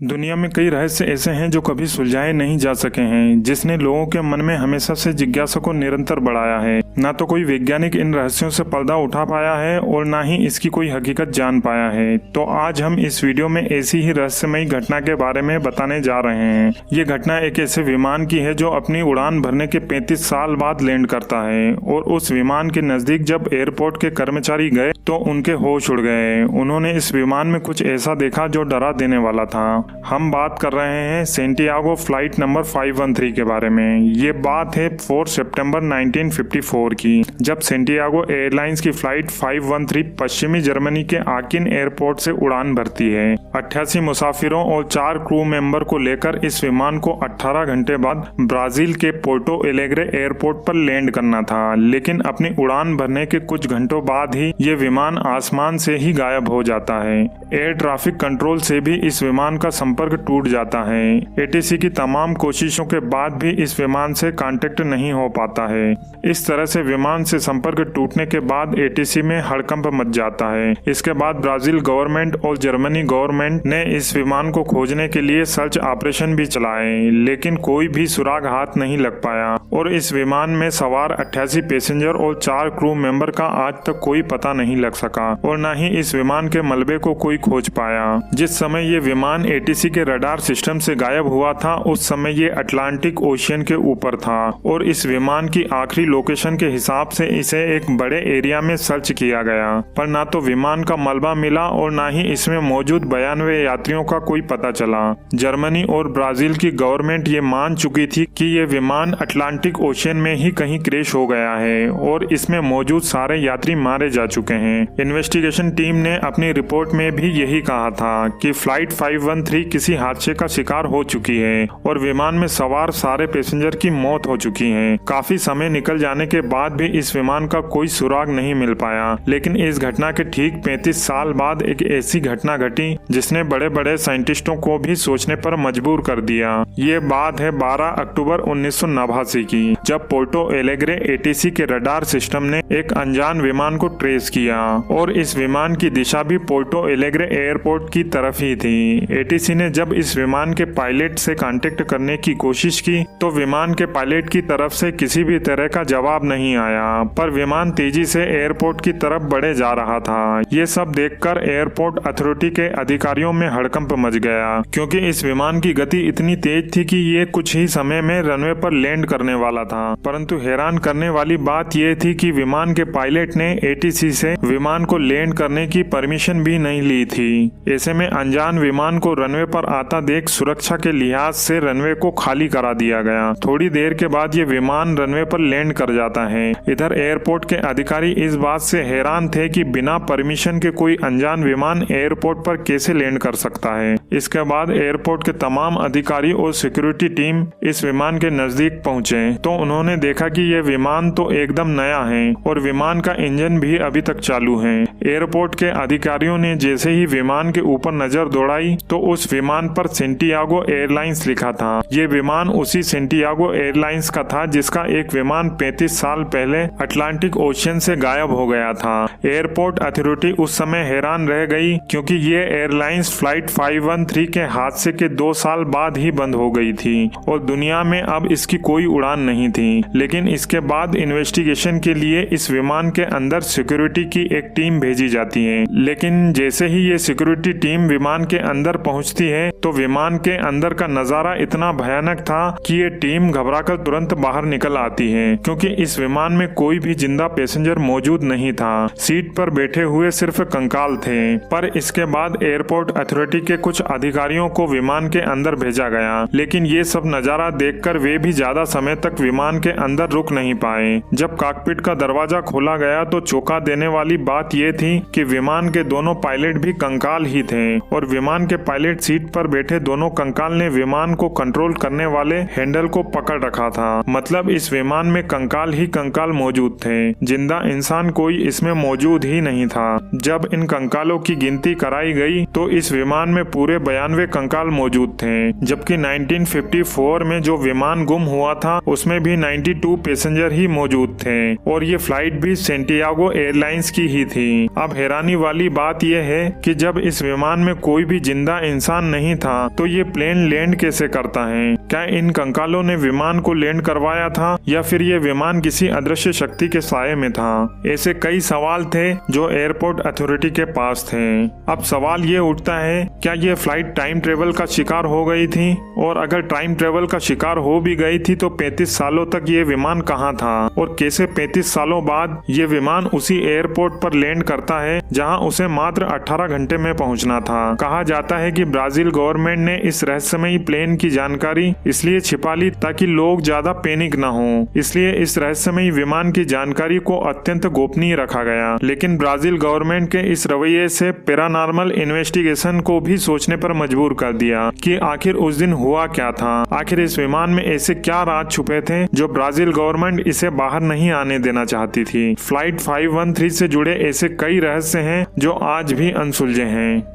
दुनिया में कई रहस्य ऐसे हैं जो कभी सुलझाए नहीं जा सके हैं, जिसने लोगों के मन में हमेशा से जिज्ञासा को निरंतर बढ़ाया है। ना तो कोई वैज्ञानिक इन रहस्यों से पर्दा उठा पाया है और ना ही इसकी कोई हकीकत जान पाया है। तो आज हम इस वीडियो में ऐसी ही रहस्यमयी घटना के बारे में बताने जा रहे हैं। ये घटना एक ऐसे विमान की है जो अपनी उड़ान भरने के 35 साल बाद लैंड करता है और उस विमान के नजदीक जब एयरपोर्ट के कर्मचारी गए तो उनके होश उड़ गए। उन्होंने इस विमान में कुछ ऐसा देखा जो डरा देने वाला था। हम बात कर रहे हैं सेंटियागो फ्लाइट नंबर 513 के बारे में। ये बात है 4 सितंबर 1954 की, जब सेंटियागो एयरलाइंस की फ्लाइट 513 पश्चिमी जर्मनी के आकिन एयरपोर्ट से उड़ान भरती है। 88 मुसाफिरों और 4 क्रू मेंबर को लेकर इस विमान को 18 घंटे बाद ब्राजील के पोर्टो एलेग्रे एयरपोर्ट पर लैंड करना था, लेकिन अपनी उड़ान भरने के कुछ घंटों बाद ही ये विमान आसमान से ही गायब हो जाता है। एयर ट्रैफिक कंट्रोल से भी इस विमान का संपर्क टूट जाता है। एटीसी की तमाम कोशिशों के बाद भी इस विमान से कांटेक्ट नहीं हो पाता है। इस तरह से विमान से संपर्क टूटने के बाद एटीसी में हड़कंप मच जाता है। इसके बाद ब्राजील गवर्नमेंट और जर्मनी गवर्नमेंट ने इस विमान को खोजने के लिए सर्च ऑपरेशन भी चलाए, लेकिन कोई भी सुराग हाथ नहीं लग पाया और इस विमान में सवार 88 पैसेंजर और 4 क्रू मेंबर का आज तक कोई पता नहीं लग सका और न ही इस विमान के मलबे को कोई खोज पाया। जिस समय ये विमान एटीसी के रडार सिस्टम से गायब हुआ था, उस समय ये अटलांटिक ओशियन के ऊपर था और इस विमान की आखिरी लोकेशन के हिसाब से इसे एक बड़े एरिया में सर्च किया गया, पर ना तो विमान का मलबा मिला और ना ही इसमें मौजूद 92 यात्रियों का कोई पता चला। जर्मनी और ब्राजील की गवर्नमेंट ये मान चुकी थी कि ये विमान अटलांटिक ओशियन में ही कहीं क्रैश हो गया है और इसमें मौजूद सारे यात्री मारे जा चुके हैं। इन्वेस्टिगेशन टीम ने अपनी रिपोर्ट में भी यही कहा था कि फ्लाइट 513 किसी हादसे का शिकार हो चुकी है और विमान में सवार सारे पैसेंजर की मौत हो चुकी है। काफी समय निकल जाने के बाद भी इस विमान का कोई सुराग नहीं मिल पाया, लेकिन इस घटना के ठीक 35 साल बाद एक ऐसी घटना घटी जिसने बड़े बड़े साइंटिस्टों को भी सोचने पर मजबूर कर दिया। ये बात है 12 अक्टूबर 1989 की, जब पोर्टो एलेग्रे एटीसी के रडार सिस्टम ने एक अनजान विमान को ट्रेस किया और इस विमान की दिशा भी पोर्टो एलेग्रे एयरपोर्ट की तरफ ही थी। एटीसी ने जब इस विमान के पायलट से कांटेक्ट करने की कोशिश की तो विमान के पायलट की तरफ से किसी भी तरह का जवाब नहीं आया, पर विमान तेजी से एयरपोर्ट की तरफ बढ़े जा रहा था। ये सब देखकर एयरपोर्ट अथॉरिटी के अधिकारियों में हड़कंप मच गया, क्योंकि इस विमान की गति इतनी तेज थी कि ये कुछ ही समय में रनवे पर लैंड करने वाला था। परंतु हैरान करने वाली बात यह थी कि विमान के पायलट ने एटीसी से विमान को लैंड करने की परमिशन भी नहीं ली थी। ऐसे में अनजान विमान को रनवे पर आता देख सुरक्षा के लिहाज से रनवे को खाली करा दिया गया। थोड़ी देर के बाद ये विमान रनवे पर लैंड कर जाता है। इधर एयरपोर्ट के अधिकारी इस बात से हैरान थे कि बिना परमिशन के कोई अनजान विमान एयरपोर्ट पर कैसे लैंड कर सकता है। इसके बाद एयरपोर्ट के तमाम अधिकारी और सिक्योरिटी टीम इस विमान के नजदीक पहुंचे तो उन्होंने देखा कि यह विमान तो एकदम नया है और विमान का इंजन भी अभी तक चालू है। एयरपोर्ट के अधिकारियों ने जैसे ही विमान के ऊपर नजर दौड़ाई तो उस विमान पर सेंटियागो एयरलाइंस लिखा था। ये विमान उसी सेंटियागो एयरलाइंस का था जिसका एक विमान 35 साल पहले अटलांटिक ओशियन से गायब हो गया था। एयरपोर्ट अथॉरिटी उस समय हैरान रह गई, क्योंकि ये एयरलाइंस फ्लाइट 513 के हादसे के 2 साल बाद ही बंद हो गई थी और दुनिया में अब इसकी कोई उड़ान नहीं थी। लेकिन इसके बाद इन्वेस्टिगेशन के लिए इस विमान के अंदर सिक्योरिटी की एक टीम भेजी जाती है, लेकिन जैसे ही ये सिक्योरिटी टीम विमान के अंदर पहुंचती है तो विमान के अंदर का नजारा इतना भयानक था कि ये टीम घबराकर तुरंत बाहर निकल आती है, क्योंकि इस विमान में कोई भी जिंदा पैसेंजर मौजूद नहीं था। सीट पर बैठे हुए सिर्फ कंकाल थे। पर इसके बाद एयरपोर्ट अथॉरिटी के कुछ अधिकारियों को विमान के अंदर भेजा गया, लेकिन ये सब नजारा देखकर वे भी ज्यादा समय तक विमान के अंदर रुक नहीं पाए। जब कॉकपिट का दरवाजा खोला गया तो चौंका देने वाली बात यह थी कि विमान के दोनों पायलट भी कंकाल ही थे और विमान के पायलट सीट पर बैठे दोनों कंकाल ने विमान को कंट्रोल करने वाले हैंडल को पकड़ रखा था। मतलब इस विमान में कंकाल ही कंकाल मौजूद थे, जिंदा इंसान कोई इसमें मौजूद ही नहीं था। जब इन कंकालों की गिनती कराई गई तो तो इस विमान में पूरे 92 कंकाल मौजूद थे, जबकि 1954 में जो विमान गुम हुआ था उसमें भी 92 पैसेंजर ही मौजूद थे और ये फ्लाइट भी सेंटियागो एयरलाइंस की ही थी। अब हैरानी वाली बात यह है कि जब इस विमान में कोई भी जिंदा इंसान नहीं था तो ये प्लेन लैंड कैसे करता है? क्या इन कंकालों ने विमान को लैंड करवाया था या फिर ये विमान किसी अदृश्य शक्ति के साये में था? ऐसे कई सवाल थे जो एयरपोर्ट अथॉरिटी के पास थे। अब सवाल ये उठता है, क्या ये फ्लाइट टाइम ट्रेवल का शिकार हो गई थी? और अगर टाइम ट्रेवल का शिकार हो भी गई थी तो 35 सालों तक ये विमान कहाँ था और कैसे 35 सालों बाद ये विमान उसी एयरपोर्ट पर लैंड करता है जहां उसे मात्र 18 घंटे में पहुंचना था? कहा जाता है कि ब्राजील गवर्नमेंट ने इस रहस्यमयी प्लेन की जानकारी इसलिए छिपा ली ताकि लोग ज्यादा पैनिक न हो, इसलिए इस रहस्यमयी विमान की जानकारी को अत्यंत गोपनीय रखा गया। लेकिन ब्राजील गवर्नमेंट के इस रवैये से पैरानॉर्मल इन्वेस्टिगेशन को भी सोचने पर मजबूर कर दिया कि आखिर उस दिन हुआ क्या था, आखिर इस विमान में ऐसे क्या राज छुपे थे जो ब्राजील गवर्नमेंट इसे बाहर नहीं आने देना चाहती थी। फ्लाइट 513 से जुड़े ऐसे कई रहस्य हैं जो आज भी अनसुलझे हैं।